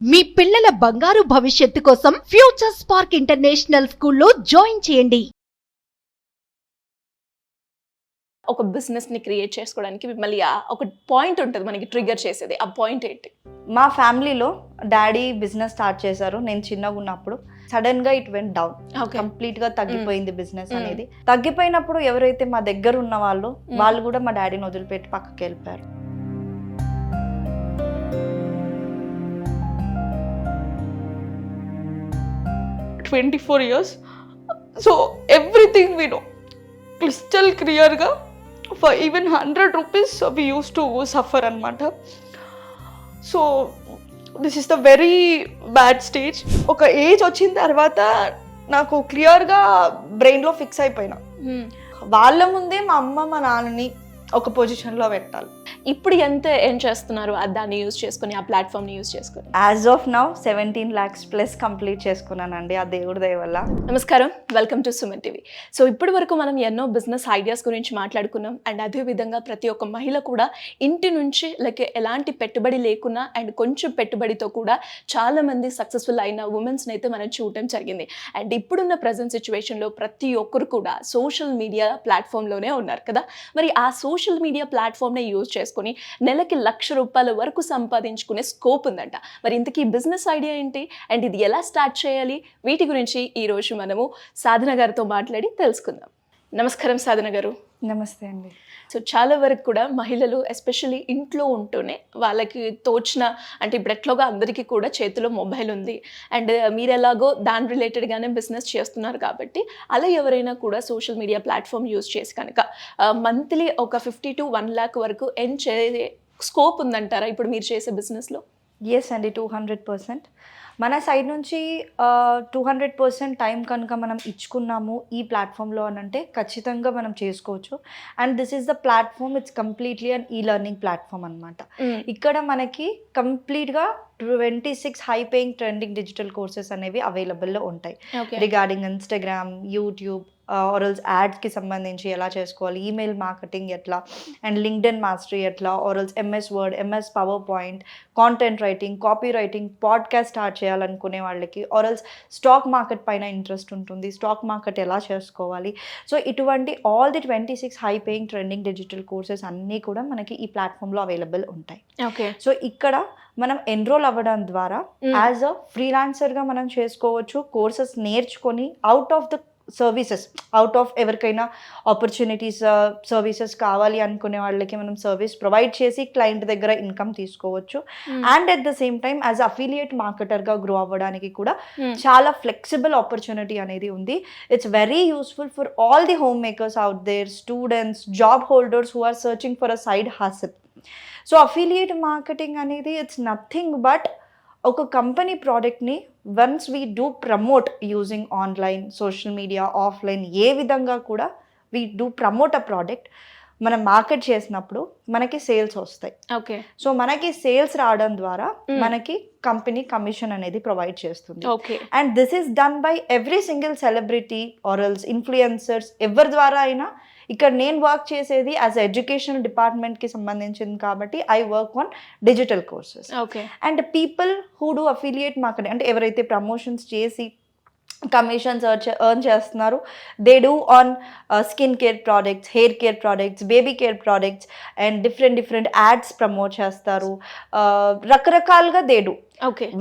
మీ పిల్లల బంగారు భవిష్యత్తు కోసం ఫ్యూచర్ స్పార్క్ ఇంటర్నేషనల్ స్కూల్లో జాయిన్ చేయండి. ఒక బిజినెస్ని క్రియేట్ చేసుకోవడానికి మిమ్మల్ని ఒక పాయింట్ ఉంటుంది మనకి ట్రిగర్ చేసేది. ఆ పాయింట్ ఏంటి? మా ఫ్యామిలీలో డాడీ బిజినెస్ స్టార్ట్ చేశారు నేను చిన్నగా ఉన్నప్పుడు. సడన్ గా ఇట్ వెంట్ డౌన్, కంప్లీట్ గా తగ్గిపోయింది బిజినెస్ అనేది. తగ్గిపోయినప్పుడు ఎవరైతే మా దగ్గర ఉన్న వాళ్ళు కూడా మా డాడీని వదిలిపెట్టి పక్కకి వెళ్ళిపోయారు. "24 years, so everything we know crystal clear ga, for even 100 rupees we used to suffer anamata. So this is the very bad stage. ఒక ఏజ్ వచ్చిన తర్వాత నాకు క్లియర్గా బ్రెయిన్లో ఫిక్స్ అయిపోయినా, వాళ్ళ ముందే మా అమ్మ మా నాన్నని ఒక పొజిషన్లో పెట్టాలి. ఇప్పుడు ఎంత ఎర్న్ చేస్తున్నారు దాన్ని యూజ్ చేసుకుని, ఆ ప్లాట్ఫామ్ని యూజ్ చేసుకుని? As of now 17 lakhs plus complete చేసుకున్నానండి, ఆ దేవుడి దయ వల్ల. నమస్కారం, welcome to Suman TV. So ఇప్పటి వరకు మనం ఎన్నో బిజినెస్ ఐడియాస్ గురించి మాట్లాడుకున్నాం. అండ్ అదేవిధంగా ప్రతి ఒక్క మహిళ కూడా ఇంటి నుంచి ఎలాంటి పెట్టుబడి లేకున్నా అండ్ కొంచెం పెట్టుబడితో కూడా చాలామంది సక్సెస్ఫుల్ అయిన ఉమెన్స్ని అయితే మనం చూడటం జరిగింది. అండ్ ఇప్పుడున్న ప్రజెంట్ సిచ్యువేషన్లో ప్రతి ఒక్కరు కూడా సోషల్ మీడియా ప్లాట్ఫామ్లోనే ఉన్నారు కదా. మరి ఆ సోషల్ మీడియా ప్లాట్ఫామ్ని యూజ్ చేసుకొని నెలకి ₹1,00,000 వరకు సంపాదించుకునే స్కోప్ ఉందంట. మరి ఇంతకీ బిజినెస్ ఐడియా ఏంటి అండ్ ఇది ఎలా స్టార్ట్ చేయాలి, వీటి గురించి ఈరోజు మనము సాధన గారితో మాట్లాడి తెలుసుకుందాం. నమస్కారం సాధన గారు. నమస్తే అండి. సో చాలా వరకు కూడా మహిళలు ఎస్పెషల్లీ ఇంట్లో ఉంటూనే వాళ్ళకి తోచిన, అంటే ఇప్పుడు ఎట్లాగా అందరికీ కూడా చేతిలో మొబైల్ ఉంది అండ్ మీరు ఎలాగో దాని రిలేటెడ్గానే బిజినెస్ చేస్తున్నారు కాబట్టి అలా ఎవరైనా కూడా సోషల్ మీడియా ప్లాట్ఫామ్ యూజ్ చేసి కనుక మంత్లీ ఒక 50 to 1 lakh వరకు ఎర్న్ చేసే స్కోప్ ఉందంటారా ఇప్పుడు మీరు చేసే బిజినెస్లో? ఎస్ అండి, 200%. మన సైడ్ నుంచి 200% టైం కనుక మనం ఇచ్చుకున్నాము ఈ ప్లాట్ఫామ్లో అని అంటే ఖచ్చితంగా మనం చేసుకోవచ్చు. And this is the platform, it's completely an e learning platform అనమాట. ఇక్కడ మనకి కంప్లీట్గా 26 high paying trending digital courses అనేవి అవైలబుల్లో ఉంటాయి. రిగార్డింగ్ ఇన్స్టాగ్రామ్, యూట్యూబ్, ఆరల్స్ యాడ్స్కి సంబంధించి ఎలా చేసుకోవాలి, ఈమెయిల్ మార్కెటింగ్ ఎట్లా, అండ్ లింక్డ్ఇన్ మాస్టరీ ఎట్లా, or else MS Word, MS PowerPoint, content writing, copy writing, podcast start చేయాలనుకునే వాళ్ళకి, ఆరల్స్ స్టాక్ మార్కెట్ పైన ఇంట్రెస్ట్ ఉంటుంది, స్టాక్ మార్కెట్ ఎలా చేసుకోవాలి. సో ఇటువంటి all the 26 high paying trending digital courses అన్నీ కూడా మనకి ఈ ప్లాట్ఫామ్లో అవైలబుల్ ఉంటాయి. సో ఇక్కడ మనం ఎన్రోల్ అవ్వడం ద్వారా యాజ్ అ ఫ్రీలాన్సర్గా మనం చేసుకోవచ్చు. కోర్సెస్ నేర్చుకొని అవుట్ ఆఫ్ ఎవరికైనా ఆపర్చునిటీస్, సర్వీసెస్ కావాలి అనుకునే వాళ్ళకి మనం సర్వీస్ ప్రొవైడ్ చేసి క్లయింట్ దగ్గర ఇన్కమ్ తీసుకోవచ్చు. And at the same time as affiliate మార్కెటర్గా గ్రో అవ్వడానికి కూడా చాలా ఫ్లెక్సిబుల్ ఆపర్చునిటీ అనేది ఉంది. It's very useful for all the home makers out there, students, job holders who are searching for a side hustle. So affiliate marketing అనేది it's nothing but ఒక company ప్రోడక్ట్ని once we do promote using online, social media, offline, ఏ విధంగా కూడా we do promote a product, మనం market చేసినప్పుడు మనకి sales వస్తాయి. ఓకే. సో మనకి సేల్స్ రావడం ద్వారా మనకి కంపెనీ కమిషన్ అనేది ప్రొవైడ్ చేస్తుంది. And this is done by every single celebrity or else influencers, ఎవరి ద్వారా అయినా. ఇక్కడ నేను వర్క్ చేసేది యాజ్ ఎడ్యుకేషనల్ డిపార్ట్మెంట్కి సంబంధించింది కాబట్టి I work on digital courses. And people who do affiliate marketing అంటే ఎవరైతే ప్రమోషన్స్ చేసి కమిషన్స్ ఎర్న్ చేస్తున్నారు, they do on skin care products, hair care products, baby care products and different ads promote చేస్తారు. రకరకాలుగా they do.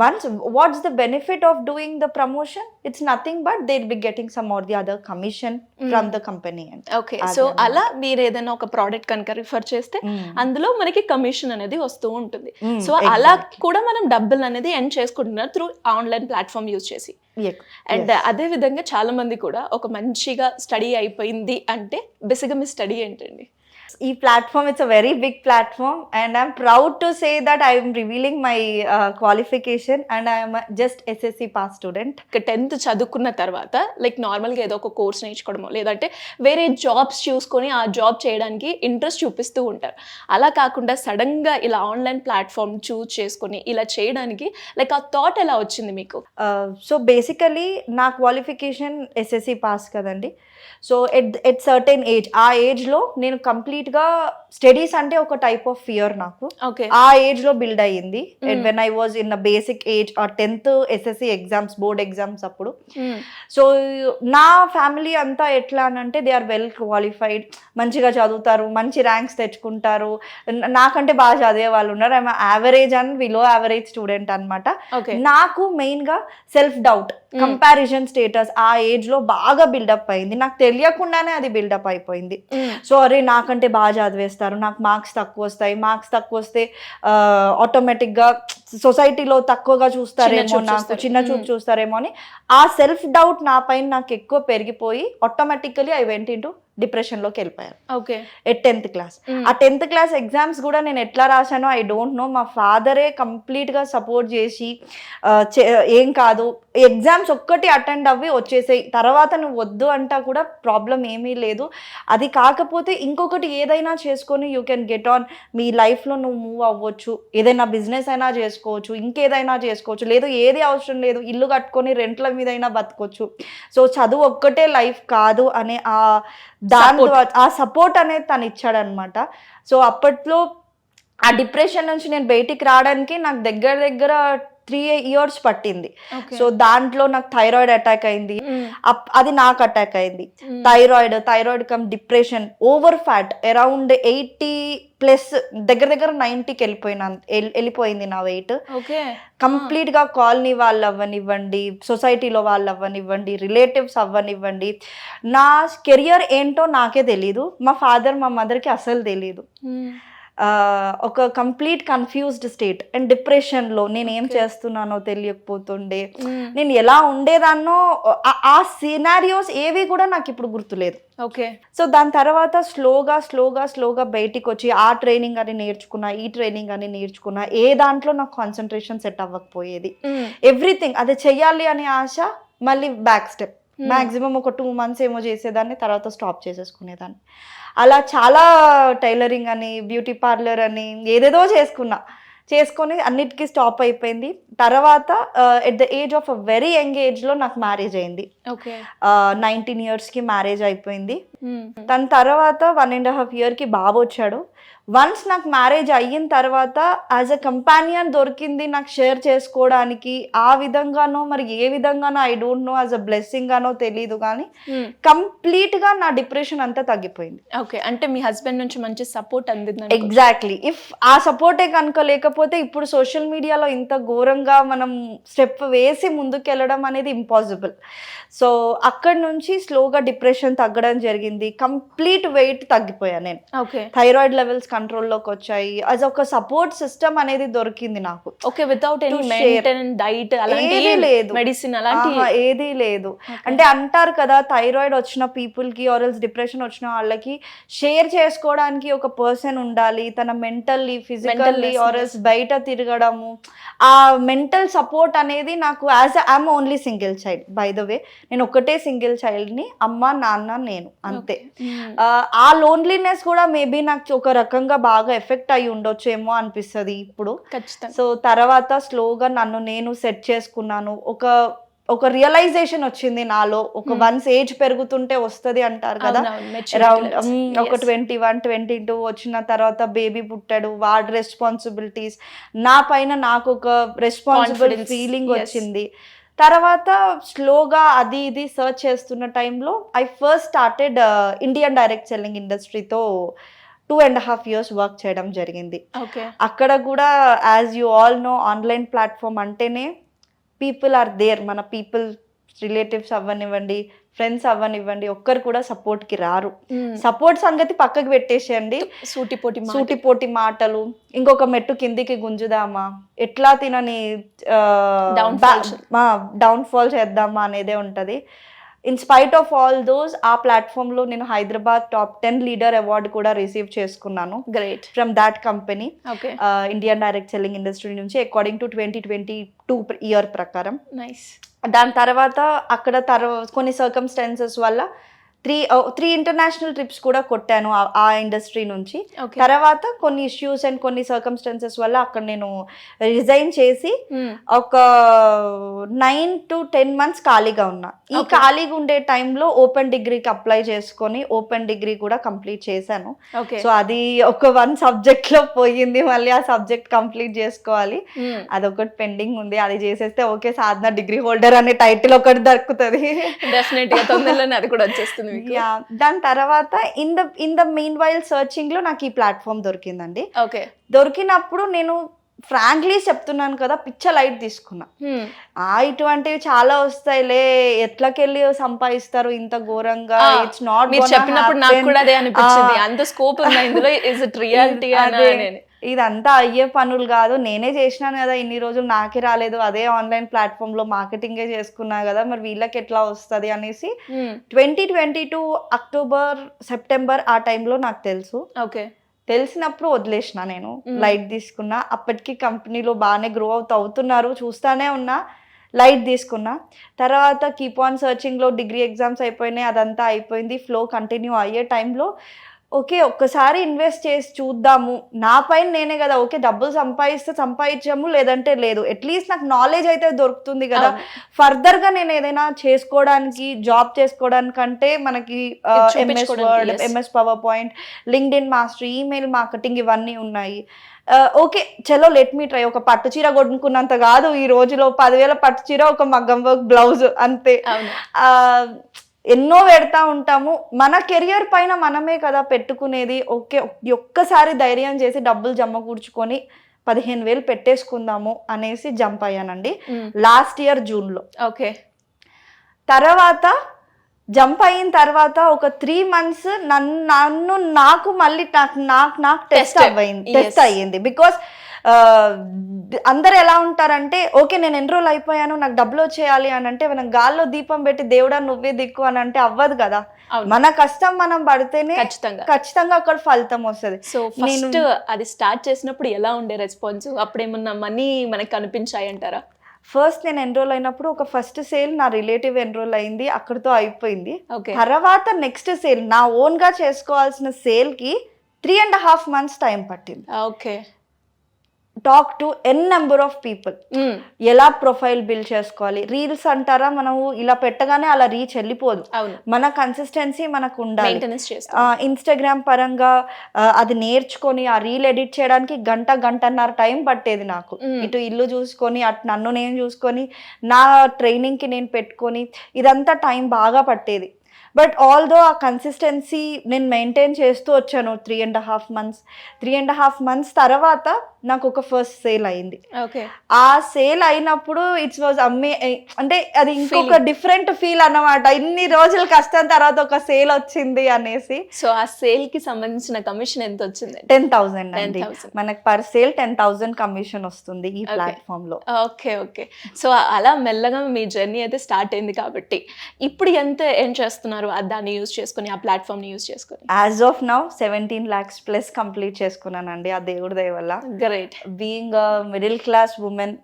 Once, what's the benefit of doing the promotion? It's nothing but they'll be getting some or the other commission from the company. Okay, so అలా మీరు ఏదైనా ఒక product కనుక refer చేస్తే అందులో మనకి కమిషన్ అనేది వస్తూ ఉంటుంది. సో అలా కూడా మనం డబ్బులు అనేది ఎర్న్ చేసుకుంటున్నారు త్రూ ఆన్లైన్ ప్లాట్ఫామ్ యూజ్ చేసి. అండ్ అదే విధంగా చాలా మంది కూడా ఒక మంచిగా స్టడీ అయిపోయింది అంటే బేసిక్గా మీ స్టడీ ఏంటండి? ఈ platform it's a very big platform and I'm proud to say that I'm revealing my qualification and I'm just SSC pass student. 10th చదువుకున్న తర్వాత నార్మల్గా ఏదో ఒక కోర్స్ నేర్చుకోవడమో లేదంటే వేరే జాబ్స్ చూసుకొని ఆ జాబ్ చేయడానికి ఇంట్రెస్ట్ చూపిస్తూ ఉంటారు. అలా కాకుండా సడన్గా ఇలా ఆన్లైన్ ప్లాట్ఫామ్ చూస్ చేసుకొని ఇలా చేయడానికి ఆ థాట్ ఎలా వచ్చింది మీకు? సో బేసికలీ నా క్వాలిఫికేషన్ SSC పాస్ కదండి. సో ఎట్ సర్టెన్ ఏజ్, ఆ ఏజ్లో నేను కంప్లీట్గా స్టడీస్ అంటే ఒక టైప్ ఆఫ్ ఫియర్ నాకు. ఓకే. ఆ ఏజ్ లో బిల్డ్ అయ్యింది when I was in basic age 10th SSC exams, board exams అప్పుడు. సో నా ఫ్యామిలీ అంతా ఎట్లా అని అంటే దే ఆర్ వెల్ క్వాలిఫైడ్, మంచిగా చదువుతారు, మంచి ర్యాంక్స్ తెచ్చుకుంటారు, నాకంటే బాగా చదివే వాళ్ళు ఉన్నారు. I'm average and below average student అనమాట. నాకు మెయిన్ గా సెల్ఫ్ డౌట్, కంపారిజన్ స్టేటస్ ఆ ఏజ్ లో బాగా బిల్డప్ అయింది. నాకు తెలియకుండానే అది బిల్డప్ అయిపోయింది. సో అరే నాకంటే బాగా చదివేస్తారు, నాకు మార్క్స్ తక్కువ వస్తాయి, మార్క్స్ తక్కువ వస్తే ఆటోమేటిక్ గా సొసైటీలో తక్కువగా చూస్తారేమో, నాకు చిన్న చూపు చూస్తారేమో అని ఆ సెల్ఫ్ డౌట్ నా పైన నాకు ఎక్కువ పెరిగిపోయి automatically I went into depression లోకి వెళ్ళిపోయాను. ఓకే. At 10th class. ఆ 10th క్లాస్ ఎగ్జామ్స్ కూడా నేను ఎట్లా రాశానో ఐ డోంట్ నో. మా ఫాదరే కంప్లీట్ గా సపోర్ట్ చేసి ఏం కాదు, ఎగ్జామ్స్ ఒక్కటి అటెండ్ అవ్వి వచ్చేసాయి, తర్వాత నువ్వు వద్దు అంటా కూడా ప్రాబ్లం ఏమీ లేదు, అది కాకపోతే ఇంకొకటి ఏదైనా చేసుకొని యూ కెన్ గెట్ ఆన్, మీ లైఫ్లో నువ్వు మూవ్ అవ్వచ్చు, ఏదైనా బిజినెస్ అయినా చేసుకోవచ్చు, ఇంకేదైనా చేసుకోవచ్చు, లేదు ఏది అవసరం లేదు, ఇల్లు కట్టుకొని రెంట్ల మీద అయినా బతకొచ్చు. సో చదువు ఒక్కటే లైఫ్ కాదు అనే ఆ సపోర్ట్ అనేది తను ఇచ్చాడనమాట. సో అప్పట్లో ఆ డిప్రెషన్ నుంచి నేను బయటికి రావడానికి నాకు దగ్గర 3 years పట్టింది. సో దాంట్లో నాకు థైరాయిడ్ అటాక్ అయింది, అది నాకు అటాక్ అయింది. Thyroid come depression, over fat, around 80+ దగ్గర 90కి వెళ్ళిపోయింది నా వెయిట్. కంప్లీట్ గా కాలనీ వాళ్ళు అవ్వనివ్వండి, సొసైటీలో వాళ్ళు అవ్వనివ్వండి, రిలేటివ్స్ అవ్వనివ్వండి, నా కెరియర్ ఏంటో నాకే తెలీదు, మా ఫాదర్ మా మదర్కి అసలు తెలీదు. ఒక కంప్లీట్ కన్ఫ్యూజ్డ్ స్టేట్ అండ్ డిప్రెషన్లో నేను ఏం చేస్తున్నానో తెలియకపోతుండే, నేను ఎలా ఉండేదాన్నో, ఆ సినారియోస్ ఏవి కూడా నాకు ఇప్పుడు గుర్తులేదు. ఓకే. సో దాని తర్వాత స్లోగా బయటికి వచ్చి ఆ ట్రైనింగ్ అని నేర్చుకున్నా, ఈ ట్రైనింగ్ అని నేర్చుకున్నా, ఏ దాంట్లో నాకు కాన్సన్ట్రేషన్ సెట్ అవ్వకపోయేది. ఎవ్రీథింగ్ అది చెయ్యాలి అనే ఆశ, మళ్ళీ బ్యాక్ స్టెప్. మ్యాక్సిమం ఒక 2 months ఏమో చేసేదాన్ని, తర్వాత స్టాప్ చేసేసుకునేదాన్ని. అలా చాలా టైలరింగ్ అని, బ్యూటీ పార్లర్ అని ఏదేదో చేసుకొని అన్నిటికీ స్టాప్ అయిపోయింది. తర్వాత at the age of a very young ఏజ్లో నాకు మ్యారేజ్ అయింది. 19 yearsకి మ్యారేజ్ అయిపోయింది. దాని తర్వాత 1.5 yearకి బాబు వచ్చాడు. వన్స్ నాకు మ్యారేజ్ అయిన తర్వాత యాజ్ అ కంపానియన్ దొరికింది నాకు షేర్ చేసుకోవడానికి, ఆ విధంగానో మరి ఏ విధంగానో I don't know, as a blessing గానో తెలీదు, కానీ కంప్లీట్ గా నా డిప్రెషన్ అంతా తగ్గిపోయింది. ఓకే. అంటే మీ హస్బెండ్ నుంచి మంచి సపోర్ట్ అందింది. ఎగ్జాక్ట్లీ. ఇఫ్ ఆ సపోర్టే కనుక లేకపోతే ఇప్పుడు సోషల్ మీడియాలో ఇంత ఘోరంగా మనం స్టెప్ వేసి ముందుకెళ్ళడం అనేది ఇంపాసిబుల్. సో అక్కడి నుంచి స్లోగా డిప్రెషన్ తగ్గడం జరిగింది. కంప్లీట్ వెయిట్ తగ్గిపోయాను నేను. థైరాయిడ్ లెవెల్స్ కంట్రోల్లోకి వచ్చాయి. యాజ్ ఒక సపోర్ట్ సిస్టమ్ అనేది దొరికింది నాకు. Okay. Without any maintain diet అలాంటిది లేదు, మెడిసిన్ అలాంటి ఏది లేదు. అంటే అంటారు కదా, థైరాయిడ్ వచ్చిన పీపుల్ కి ఆర్ ఎల్స్ డిప్రెషన్ వచ్చిన వాళ్ళకి షేర్ చేసుకోవడానికి ఒక పర్సన్ ఉండాలి, తన మెంటల్లీ, ఫిజికల్లీ ఆర్ ఎల్స్ బయట తిరగడము, ఆ మెంటల్ సపోర్ట్ అనేది నాకు as I'm only single child, by the way నేను ఒకటే సింగిల్ చైల్డ్ ని, అమ్మ నాన్న నేను, అంతే. ఆ లోన్లీనెస్ కూడా మేబీ నాకు ఒక రకంగా బాగా ఎఫెక్ట్ అయ్యి ఉండొచ్చేమో అనిపిస్తుంది ఇప్పుడు. సో తర్వాత స్లోగా నన్ను నేను సెట్ చేసుకున్నాను. ఒక రియలైజేషన్ వచ్చింది నాలో. ఒక వన్స్ ఏజ్ పెరుగుతుంటే వస్తుంది అంటారు కదా, అరౌండ్ ఒక 21, 22 వచ్చిన తర్వాత బేబీ పుట్టాడు, వాడి రెస్పాన్సిబిలిటీస్ నా పైన నాకు ఒక రెస్పాన్సిబుల్ ఫీలింగ్ వచ్చింది. తర్వాత స్లోగా అది ఇది సర్చ్ చేస్తున్న టైంలో I first started Indian direct selling ఇండస్ట్రీతో 2.5 years వర్క్ చేయడం జరిగింది. అక్కడ కూడా as you all know, online platform అంటేనే పీపుల్ ఆర్ దేర్. మన పీపుల్, రిలేటివ్స్ అవ్వనివ్వండి, ఫ్రెండ్స్ అవ్వనివ్వండి, ఒక్కరు కూడా సపోర్ట్కి రారు. సపోర్ట్ సంగతి పక్కకి పెట్టేసేయండి, సూటిపోటి మాటలు, ఇంకొక మెట్టు కిందికి గుంజుదామా, ఎట్లా తినని డౌన్ఫాల్ చేద్దామా అనేదే ఉంటుంది. In spite of all those, ఆ ప్లాట్ఫామ్లో నేను హైదరాబాద్ టాప్ 10 లీడర్ అవార్డు కూడా రిసీవ్ చేసుకున్నాను. Great. From that company, Indian direct selling industry నుంచి, అకార్డింగ్ టు 2022 ఇయర్ ప్రకారం. నైస్. దాని తర్వాత అక్కడ కొన్ని సర్కమ్స్టాన్సెస్ వల్ల త్రీ ఇంటర్నేషనల్ ట్రిప్స్ కూడా కొట్టాను ఆ ఇండస్ట్రీ నుంచి. Okay. తర్వాత కొన్ని ఇష్యూస్ అండ్ కొన్ని సర్కమ్స్టాన్సెస్ వల్ల అక్కడ నేను రిజైన్ చేసి ఒక 9 to 10 months ఖాళీగా ఉన్నా. ఈ ఖాళీగా ఉండే టైంలో ఓపెన్ డిగ్రీకి అప్లై చేసుకొని ఓపెన్ డిగ్రీ కూడా కంప్లీట్ చేశాను. సో అది ఒక 1 సబ్జెక్ట్ లో పోయింది, మళ్ళీ ఆ సబ్జెక్ట్ కంప్లీట్ చేసుకోవాలి. అదొకటి పెండింగ్ ఉంది, అది చేసేస్తే ఓకే సాధన డిగ్రీ హోల్డర్ అనే టైటిల్ ఒకటి దొరుకుతుంది. డెఫినెట్ గా తొందరలోనే అది కూడా వచ్చేస్తుంది మీకు. దాని తర్వాత in the mean while searching లో నాకు ఈ ప్లాట్ఫామ్ దొరికిందండి. ఓకే. దొరికినప్పుడు నేను ఫ్రాంక్లీ చెప్తున్నాను కదా, పిచ్చ లైట్ తీసుకున్నా. ఇటువంటివి చాలా వస్తాయిలే, ఎట్లకెళ్ళి సంపాదిస్తారు ఇంత ఘోరంగా, ఇట్స్ నాట్. మీరు చెప్పినప్పుడు నాకు కూడా అదే అనిపించింది, అంత స్కోప్ ఉందా ఇందులో, ఇస్ ఇట్ రియాలిటీ అని. ఇదంతా అయ్యే పనులు కాదు, నేనే చేసినాను కదా ఇన్ని రోజులు, నాకే రాలేదు, అదే ఆన్లైన్ ప్లాట్ఫామ్ లో మార్కెటింగే చేసుకున్నా కదా, మరి వీళ్ళకి ఎట్లా వస్తుంది అనేసి 2022 అక్టోబర్ సెప్టెంబర్ ఆ టైంలో నాకు తెలుసు. ఓకే. తెలిసినప్పుడు వదిలేసిన, నేను లైట్ తీసుకున్నా. అప్పటికి కంపెనీలో బాగానే గ్రో అవుతున్నారు, చూస్తానే ఉన్నా, లైట్ తీసుకున్నా. తర్వాత కీప్ ఆన్ సర్చింగ్లో డిగ్రీ ఎగ్జామ్స్ అయిపోయినాయి, అదంతా అయిపోయింది, ఫ్లో కంటిన్యూ అయ్యే టైంలో ఓకే ఒక్కసారి ఇన్వెస్ట్ చేసి చూద్దాము, నా పైన నేనే కదా, ఓకే డబ్బులు సంపాదించాము, లేదంటే లేదు, అట్లీస్ట్ నాకు నాలెడ్జ్ అయితే దొరుకుతుంది కదా, ఫర్దర్గా నేను ఏదైనా చేసుకోవడానికి, జాబ్ చేసుకోవడానికంటే మనకి MS Word, MS power point, LinkedIn master, email marketing ఇవన్నీ ఉన్నాయి. ఓకే చలో లెట్ మీ ట్రై. ఒక పట్టు చీర కొనుక్కున్నంత కాదు ఈ రోజులో, 10,000 పట్టు చీర, ఒక మగ్గం వర్క్ బ్లౌజ్ అంతే. ఎన్నో పెడతా ఉంటాము, మన కెరియర్ పైన మనమే కదా పెట్టుకునేది. ఓకే ఒక్కసారి ధైర్యం చేసి డబ్బులు జమ కూర్చుకొని 15,000 పెట్టేసుకుందాము అనేసి జంప్ అయ్యానండి లాస్ట్ ఇయర్ జూన్లో. ఓకే. తర్వాత జంప్ అయిన తర్వాత ఒక 3 months నాకు మళ్ళీ నాకు టెస్ట్ అయ్యింది. బికాస్ అందరు ఎలా ఉంటారంటే ఓకే నేను ఎన్రోల్ అయిపోయాను, నాకు డబ్బులు వచ్చేయాలి అని అంటే, మనం గాల్లో దీపం పెట్టి దేవుడా నువ్వే దిక్కు అని అంటే అవ్వదు కదా. మన కష్టం మనం పడితేనే ఖచ్చితంగా అక్కడ ఫలితం వస్తుంది. సో ఫస్ట్ అది స్టార్ట్ చేసినప్పుడు ఎలా ఉండే రెస్పాన్స్, అప్పుడేమన్నా మనీ మనకి కనిపించాయి అంటారా? ఫస్ట్ నేను ఎన్రోల్ అయినప్పుడు ఒక ఫస్ట్ సేల్ నా రిలేటివ్ ఎన్రోల్ అయింది, అక్కడితో అయిపోయింది. తర్వాత నెక్స్ట్ సేల్ నా ఓన్ గా చేసుకోవాల్సిన సేల్ కి 3.5 months టైం పట్టింది. Okay. Talk to an number of people, ఎలా ప్రొఫైల్ బిల్డ్ చేసుకోవాలి. రీల్స్ అంటారా, మనము ఇలా పెట్టగానే అలా రీచ్ వెళ్ళిపోదు, మన కన్సిస్టెన్సీ మనకు ఉండాలి. ఇన్స్టాగ్రామ్ పరంగా అది నేర్చుకొని ఆ రీల్ ఎడిట్ చేయడానికి గంటన్నర టైం పట్టేది నాకు. ఇటు ఇల్లు చూసుకొని, అటు నన్ను నేను చూసుకొని, నా ట్రైనింగ్కి నేను పెట్టుకొని, ఇదంతా టైం బాగా పట్టేది. బట్ ఆల్దో ఆ కన్సిస్టెన్సీ నేను మెయింటైన్ చేస్తూ వచ్చాను 3.5 months తర్వాత నాకు ఒక ఫస్ట్ సేల్ అయింది. ఆ సేల్ అయినప్పుడు ఇట్స్ వాజ్ అంటే అది ఇంకొక డిఫరెంట్ ఫీల్ అన్నమాట, ఇన్ని రోజుల కష్టం తర్వాత ఒక సేల్ వచ్చింది అనేసి. సో ఆ సేల్ కి సంబంధించిన కమిషన్ ఎంత వచ్చింది? 10,000 అండి. మనకి పర్ సేల్ 10,000 కమిషన్ వస్తుంది ఈ ప్లాట్ఫామ్ లో. ఓకే. సో అలా మెల్లగా మీ జర్నీ అయితే స్టార్ట్ అయింది కాబట్టి ఇప్పుడు ఎంత ఏం చేస్తున్నారు దాన్ని యూజ్ చేసుకుని, ఆ ప్లాట్ఫామ్ ని యూజ్ చేసుకుని? As of now 17 lakhs plus complete చేసుకున్నానండి ఆ దేవుడి దయ వల్ల. Great. Being middle class women,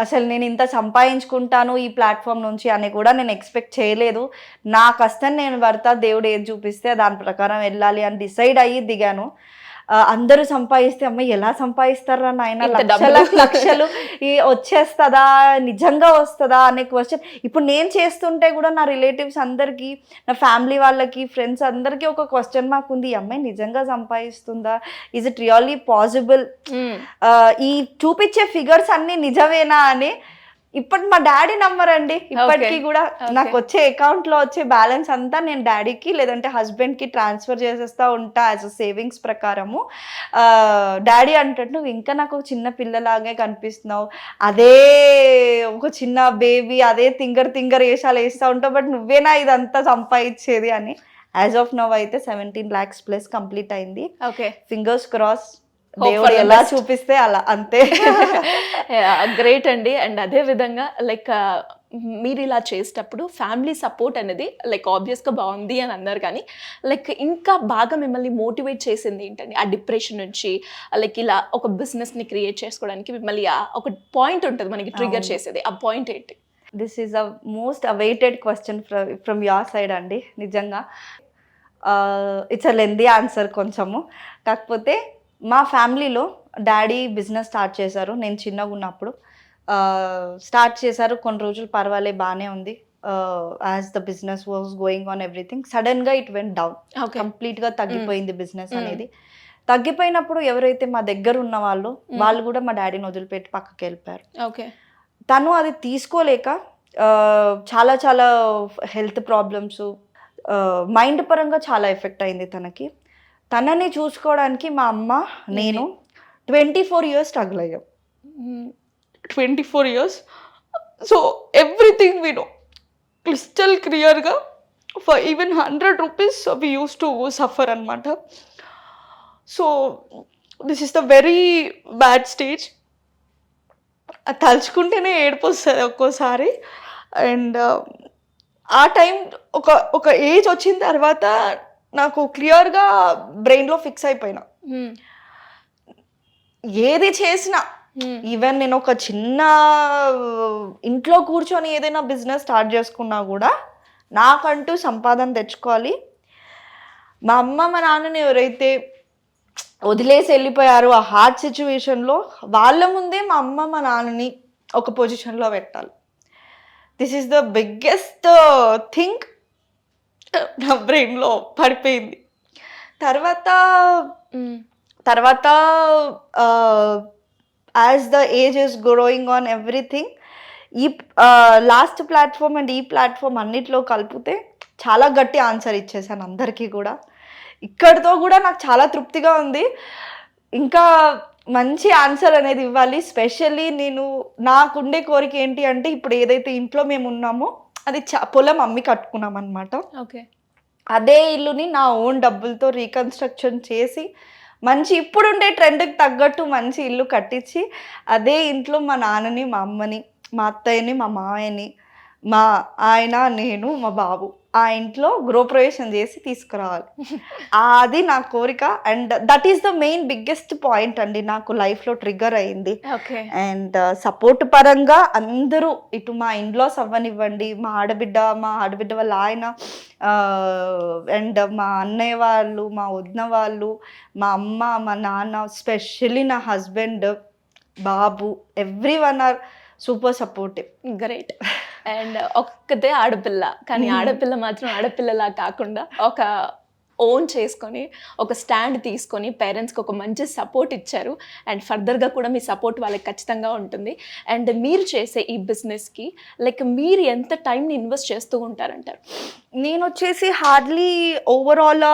అసలు నేను ఇంత సంపాదించుకుంటాను ఈ ప్లాట్ఫామ్ నుంచి అని కూడా నేను ఎక్స్పెక్ట్ చేయలేదు. నా కష్టం నేను పడతా, దేవుడు ఏది చూపిస్తే దాని ప్రకారం వెళ్ళాలి అని డిసైడ్ అయ్యి దిగాను. అందరూ సంపాదిస్తే అమ్మ ఎలా సంపాదిస్తారా నాయన, లక్షలు వచ్చేస్తుందా, నిజంగా వస్తుందా అనే క్వశ్చన్ ఇప్పుడు నేను చేస్తుంటే కూడా నా రిలేటివ్స్ అందరికీ, నా ఫ్యామిలీ వాళ్ళకి, ఫ్రెండ్స్ అందరికీ ఒక క్వశ్చన్ మార్క్ ఉంది, ఈ అమ్మాయి నిజంగా సంపాదిస్తుందా, ఈజ్ ఇట్ రియల్లీ పాసిబుల్, ఈ చూపించే ఫిగర్స్ అన్ని నిజమేనా అని. ఇప్పుడు మా డాడీ నమ్మరండి ఇప్పటికీ కూడా. నాకు వచ్చే అకౌంట్ లో వచ్చే బ్యాలెన్స్ అంతా నేను డాడీకి లేదంటే హస్బెండ్ కి ట్రాన్స్ఫర్ చేసేస్తా ఉంటా యాజ్ అ సేవింగ్స్ ప్రకారము. డాడీ అంటాడు నువ్వు ఇంకా నాకు ఒక చిన్న పిల్లలాగే కనిపిస్తున్నావు, అదే ఒక చిన్న బేబీ, అదే తింగర్ వేషాలు వేస్తూ ఉంటావు, బట్ నువ్వేనా ఇదంతా సంపాదించేది అని. యాజ్ ఆఫ్ నౌ అయితే 17 lakhs ప్లస్ కంప్లీట్ అయింది. ఫింగర్స్ క్రాస్, దేవుడు ఎలా చూపిస్తే అలా, అంతే. గ్రేట్ అండి. అండ్ అదే విధంగా లైక్ మీరు ఇలా చేసేటప్పుడు ఫ్యామిలీ సపోర్ట్ అనేది లైక్ ఆబ్వియస్గా బాగుంది అని అన్నారు, కానీ లైక్ ఇంకా బాగా మిమ్మల్ని మోటివేట్ చేసింది ఏంటండి? ఆ డిప్రెషన్ నుంచి లైక్ ఇలా ఒక బిజినెస్ని క్రియేట్ చేసుకోవడానికి మిమ్మల్ని ఒక పాయింట్ ఉంటుంది మనకి ట్రిగర్ చేసేది, ఆ పాయింట్ ఏంటి? This is a most awaited question from your side అండి. నిజంగా ఇట్స్ అ లెందీ ఆన్సర్ కొంచెము. కాకపోతే మా ఫ్యామిలీలో డాడీ బిజినెస్ స్టార్ట్ చేశారు నేను చిన్నగా ఉన్నప్పుడు. స్టార్ట్ చేశారు, కొన్ని రోజులు పర్వాలే బాగానే ఉంది. As the business was going on everything, సడన్గా ఇట్ వెంట్ డౌన్. కంప్లీట్గా తగ్గిపోయింది బిజినెస్ అనేది. తగ్గిపోయినప్పుడు ఎవరైతే మా దగ్గర ఉన్న వాళ్ళు కూడా మా డాడీని వదిలిపెట్టి పక్కకి వెళ్ళిపోయారు. ఓకే. తను అది తీసుకోలేక చాలా చాలా హెల్త్ ప్రాబ్లమ్స్, మైండ్ పరంగా చాలా ఎఫెక్ట్ అయింది తనకి. తనని చూసుకోవడానికి మా అమ్మ నేను 24 years స్ట్రగుల్ అయ్యాం. 24 years. So everything we know crystal క్లియర్గా. For even 100 rupees we use to suffer అనమాట. So this is the very bad stage. తలుచుకుంటేనే ఏడుపు వస్తుంది ఒక్కోసారి. అండ్ ఆ టైం ఒక ఏజ్ వచ్చిన తర్వాత నాకు క్లియర్గా బ్రెయిన్లో ఫిక్స్ అయిపోయినా. ఏది చేసినా, ఈవెన్ నేను ఒక చిన్న ఇంట్లో కూర్చొని ఏదైనా బిజినెస్ స్టార్ట్ చేసుకున్నా కూడా నాకంటూ సంపాదన తెచ్చుకోవాలి. మా అమ్మ మా నాన్నని ఎవరైతే వదిలేసి వెళ్ళిపోయారు ఆ హార్డ్ సిచ్యువేషన్లో, వాళ్ళ ముందే మా అమ్మ మా నాన్నని ఒక పొజిషన్లో పెట్టాలి. This is the biggest thing నా బ్రెయిన్లో పడిపోయింది. తర్వాత as the age is growing on everything, ఈ లాస్ట్ ప్లాట్ఫామ్ అండ్ ఈ ప్లాట్ఫామ్ అన్నిట్లో కలిపితే చాలా గట్టి ఆన్సర్ ఇచ్చేసాను అందరికీ కూడా. ఇక్కడితో కూడా నాకు చాలా తృప్తిగా ఉంది. ఇంకా మంచి ఆన్సర్ అనేది ఇవ్వాలి. స్పెషల్లీ నాకుండే కోరిక ఏంటి అంటే, ఇప్పుడు ఏదైతే ఇంట్లో మేము ఉన్నామో అది పొలం అమ్మి కట్టుకున్నాం అనమాట. ఓకే. అదే ఇల్లుని నా ఓన్ డబ్బులతో రీకన్స్ట్రక్షన్ చేసి మంచి ఇప్పుడుండే ట్రెండ్కి తగ్గట్టు మంచి ఇల్లు కట్టించి అదే ఇంట్లో మా నాన్నని, మా అమ్మని, మా అత్తయ్యని, మా మామయ్యని, మా ఆయన, నేను, మా బాబు ఆ ఇంట్లో గృహప్రవేశం చేసి తీసుకురావాలి. అది నా కోరిక. And that is the main biggest point అండి నాకు లైఫ్లో ట్రిగ్గర్ అయింది. అండ్ సపోర్ట్ పరంగా అందరూ, ఇటు మా ఇన్లాస్ అవ్వనివ్వండి, మా ఆడబిడ్డ వాళ్ళ ఆయన, అండ్ మా అన్నయ్య వాళ్ళు, మా వదిన వాళ్ళు, మా అమ్మ, మా నాన్న, స్పెషల్లీ నా హస్బెండ్, బాబు, everyone are super supportive. Great. And ఒక్కతే ఆడపిల్ల, కానీ ఆడపిల్ల మాత్రం ఆడపిల్లలా కాకుండా ఒక ఓన్ చేసుకొని ఒక స్టాండ్ తీసుకొని పేరెంట్స్కి ఒక మంచి సపోర్ట్ ఇచ్చారు. అండ్ ఫర్దర్గా కూడా మీ సపోర్ట్ వాళ్ళకి ఖచ్చితంగా ఉంటుంది. అండ్ మీరు చేసే ఈ బిజినెస్కి లైక్ మీరు ఎంత టైంని ఇన్వెస్ట్ చేస్తూ ఉంటారంటారు? నేను వచ్చేసి హార్డ్లీ ఓవరాల్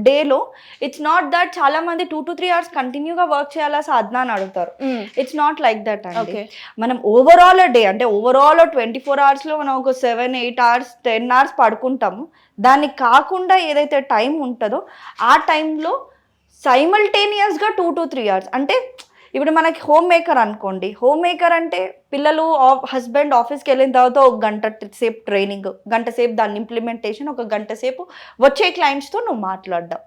డేలో ఇట్స్ నాట్ దట్ చాలా మంది 2 to 3 hours కంటిన్యూగా వర్క్ చేయాలా సాధన అని అడుగుతారు. ఇట్స్ నాట్ లైక్ దట్ అండి. మనం ఓవరాల్ డే అంటే ఓవరాల్ 24 hours మనం ఒక 7, 8 hours, 10 hours పడుకుంటాము. దానికి కాకుండా ఏదైతే టైం ఉంటుందో ఆ టైంలో సైమల్టేనియస్గా 2 to 3 hours అంటే ఇప్పుడు మనకి హోమ్ మేకర్ అనుకోండి. హోమ్ మేకర్ అంటే పిల్లలు హస్బెండ్ ఆఫీస్కి వెళ్ళిన తర్వాత ఒక గంట సేపు ట్రైనింగ్, గంట సేపు దాన్ని ఇంప్లిమెంటేషన్, ఒక గంట సేపు వచ్చే క్లయింట్స్తో నువ్వు మాట్లాడడం,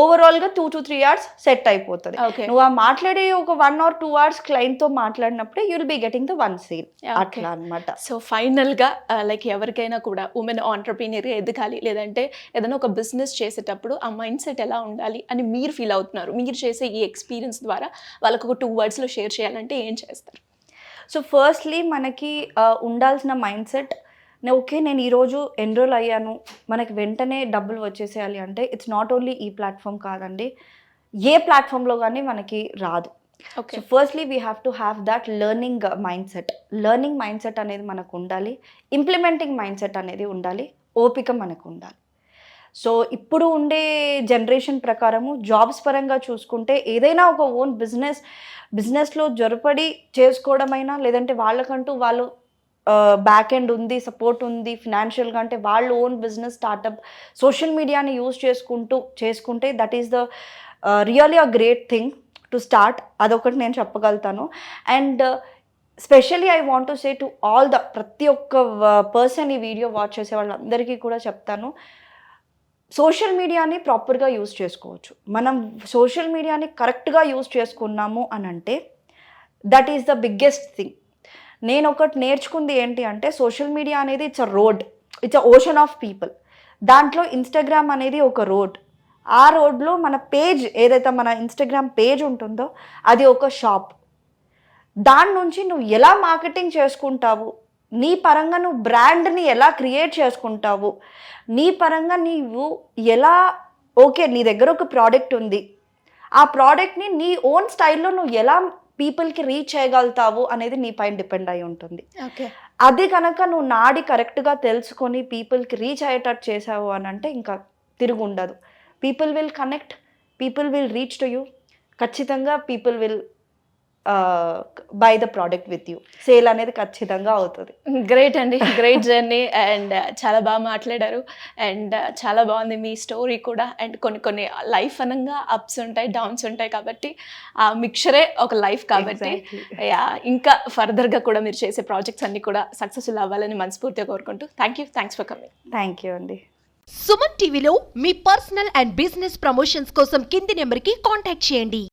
ఓవరాల్గా 2 to 3 hours సెట్ అయిపోతుంది. నువ్వు ఆ మాట్లాడే ఒక 1 or 2 hours క్లయింట్తో మాట్లాడినప్పుడే you will be getting the one sale. అట్లా అనమాట. సో ఫైనల్గా లైక్ ఎవరికైనా కూడా ఉమెన్ ఆంటర్ప్రీనియర్గా ఎదగాలి, లేదంటే ఏదైనా ఒక బిజినెస్ చేసేటప్పుడు ఆ మైండ్ సెట్ ఎలా ఉండాలి అని మీరు ఫీల్ అవుతున్నారు, మీరు చేసే ఈ ఎక్స్పీరియన్స్ ద్వారా వాళ్ళకు ఒక 2 wordsలో షేర్ చేయాలంటే ఏం చేస్తారు? సో ఫస్ట్లీ మనకి ఉండాల్సిన మైండ్ సెట్, నేను ఈరోజు ఎన్రోల్ అయ్యాను, మనకి వెంటనే డబ్బులు వచ్చేసేయాలి అంటే ఇట్స్ నాట్ ఓన్లీ ఈ ప్లాట్ఫామ్ కాదండి, ఏ ప్లాట్ఫామ్లో కానీ మనకి రాదు. So firstly we have to have that learning mind set అనేది మనకు ఉండాలి. ఇంప్లిమెంటింగ్ మైండ్ సెట్ అనేది ఉండాలి. ఓపిక మనకు ఉండాలి. సో ఉండే జనరేషన్ ప్రకారము జాబ్స్ పరంగా చూసుకుంటే ఏదైనా ఒక ఓన్ బిజినెస్లో జొరపడి చేసుకోవడమైనా, లేదంటే వాళ్ళకంటూ వాళ్ళు బ్యాక్ ఎండ్ ఉంది, సపోర్ట్ ఉంది ఫినాన్షియల్గా, అంటే వాళ్ళు ఓన్ బిజినెస్ స్టార్టప్ సోషల్ మీడియాని యూజ్ చేసుకుంటే that is the really a great thing to start. అదొకటి నేను చెప్పగలుగుతాను. And specially I want to say to all ప్రతి ఒక్క పర్సన్ ఈ వీడియో వాచ్ చేసే వాళ్ళందరికీ కూడా చెప్తాను, సోషల్ మీడియాని ప్రాపర్గా యూజ్ చేసుకోవచ్చు. మనం సోషల్ మీడియాని కరెక్ట్గా యూజ్ చేసుకున్నాము అని అంటే that is the biggest thing. నేను ఒకటి నేర్చుకుంది ఏంటి అంటే సోషల్ మీడియా అనేది it's a road, it's a ocean of people. దాంట్లో ఇన్స్టాగ్రామ్ అనేది ఒక రోడ్. ఆ రోడ్లో మన పేజ్ ఏదైతే మన ఇన్స్టాగ్రామ్ పేజ్ ఉంటుందో అది ఒక షాప్. దాని నుంచి నువ్వు ఎలా మార్కెటింగ్ చేసుకుంటావు, నీ పరంగా నువ్వు బ్రాండ్ని ఎలా క్రియేట్ చేసుకుంటావు, నీ పరంగా నీవు ఎలా ఓకే నీ దగ్గర ఒక ప్రోడక్ట్ ఉంది, ఆ ప్రోడక్ట్ని నీ ఓన్ స్టైల్లో నువ్వు ఎలా పీపుల్కి రీచ్ చేయగలుగుతావు అనేది నీ పైన డిపెండ్ అయి ఉంటుంది. ఓకే, అది కనుక నువ్వు నాడి కరెక్ట్గా తెలుసుకొని పీపుల్కి రీచ్ అయ్యేటట్టు చేసావు అని అంటే ఇంకా తిరుగు ఉండదు. People will connect, people will reach to you. ఖచ్చితంగా people will buy the product with you. Sale అనేది ఖచ్చితంగా అవుతుంది. గ్రేట్ అండి, గ్రేట్ జర్నీ అండ్ చాలా బాగా మాట్లాడారు అండ్ చాలా బాగుంది మీ స్టోరీ కూడా. అండ్ కొన్ని లైఫ్ అనగా అప్స్ ఉంటాయి, డౌన్స్ ఉంటాయి, కాబట్టి ఆ మిక్చరే ఒక లైఫ్ కాబట్టి ఇంకా ఫర్దర్గా కూడా మీరు చేసే ప్రాజెక్ట్స్ అన్ని కూడా సక్సెస్ఫుల్ అవ్వాలని మనస్ఫూర్తిగా కోరుకుంటూ thanks for coming. Thank you అండి. సుమన్ టీవీలో మీ పర్సనల్ అండ్ బిజినెస్ ప్రమోషన్స్ కోసం కింది నెంబర్కి కాంటాక్ట్ చేయండి.